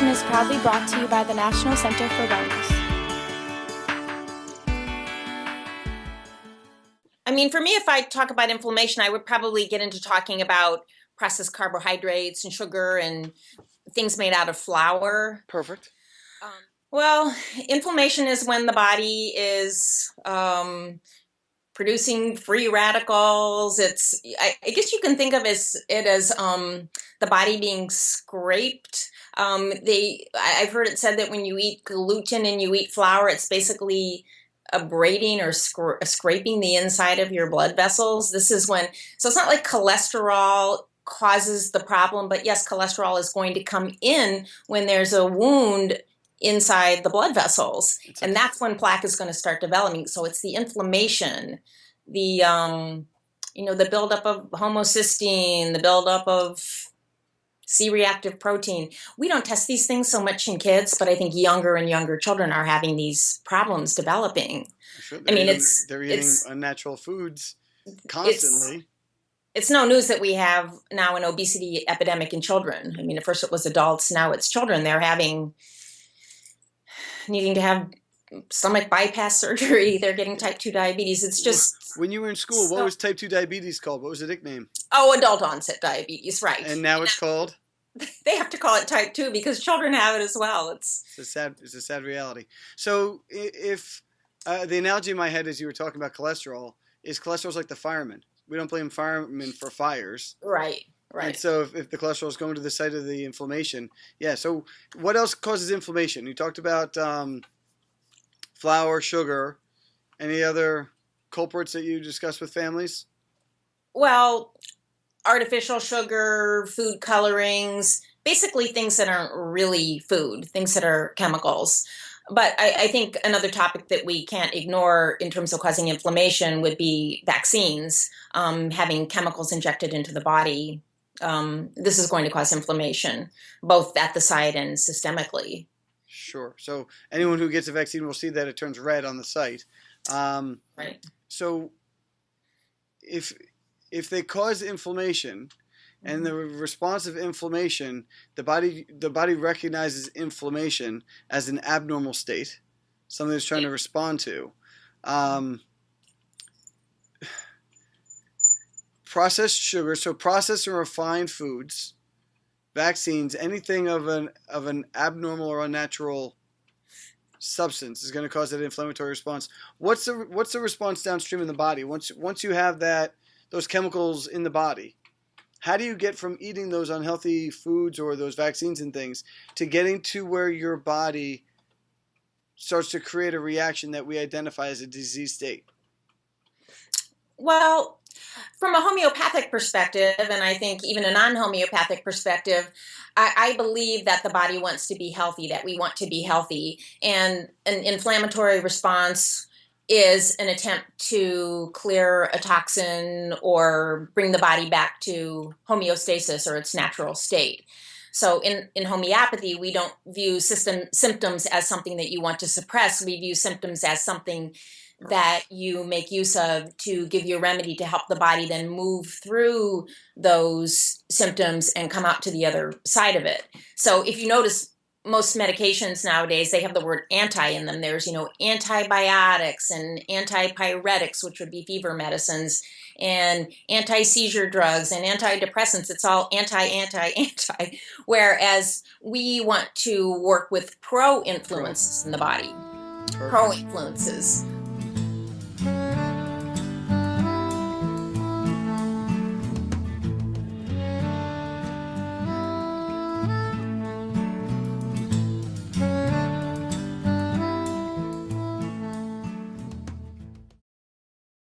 Inflamation is proudly brought to you by the National Center for Wellness. I mean, for me, if I talk about inflammation, I would probably get into talking about processed carbohydrates and sugar and things made out of flour. Perfect. Well, inflammation is when the body is producing free radicals. I guess you can think of it as the body being scraped. I've heard it said that when you eat gluten and you eat flour, it's basically abrading or scraping the inside of your blood vessels. So it's not like cholesterol causes the problem, but yes, cholesterol is going to come in when there's a wound inside the blood vessels, and that's when plaque is going to start developing. So it's the inflammation, the the buildup of homocysteine, the buildup of C-reactive protein. We don't test these things so much in kids, but I think younger and younger children are having these problems developing. Sure, they're eating unnatural foods constantly. It's no news that we have now an obesity epidemic in children. I mean, at first it was adults, now it's children. They're needing to have stomach bypass surgery. They're getting type 2 diabetes. It's just... When you were in school, what was type 2 diabetes called? What was the nickname? Oh, adult onset diabetes, right. And now it's called? They have to call it type 2 because children have it as well. It's a sad reality. So if the analogy in my head as you were talking about cholesterol is cholesterol's like the firemen. We don't blame firemen for fires. Right. And so if the cholesterol is going to the site of the inflammation, yeah. So what else causes inflammation? You talked about flour, sugar. Any other culprits that you discuss with families? Well, artificial sugar, food colorings, basically things that aren't really food, things that are chemicals. But I think another topic that we can't ignore in terms of causing inflammation would be vaccines, having chemicals injected into the body. This is going to cause inflammation, both at the site and systemically. Sure. So anyone who gets a vaccine will see that it turns red on the site. Right. So if they cause inflammation, and the response of inflammation, the body recognizes inflammation as an abnormal state, something it's trying to respond to. Processed sugar, so processed and refined foods, vaccines, anything of an abnormal or unnatural substance is going to cause that inflammatory response. What's the response downstream in the body once you have those chemicals in the body? How do you get from eating those unhealthy foods or those vaccines and things to getting to where your body starts to create a reaction that we identify as a disease state? Well, from a homeopathic perspective, and I think even a non-homeopathic perspective, I believe that the body wants to be healthy, that we want to be healthy. And an inflammatory response is an attempt to clear a toxin or bring the body back to homeostasis or its natural state. So in homeopathy, we don't view symptoms as something that you want to suppress. We view symptoms as something that you make use of to give you a remedy to help the body then move through those symptoms and come out to the other side of it. So if you notice, most medications nowadays, they have the word anti in them. There's, antibiotics and antipyretics, which would be fever medicines, and anti-seizure drugs and antidepressants. It's all anti. Whereas we want to work with pro-influences in the body. Pro-influences.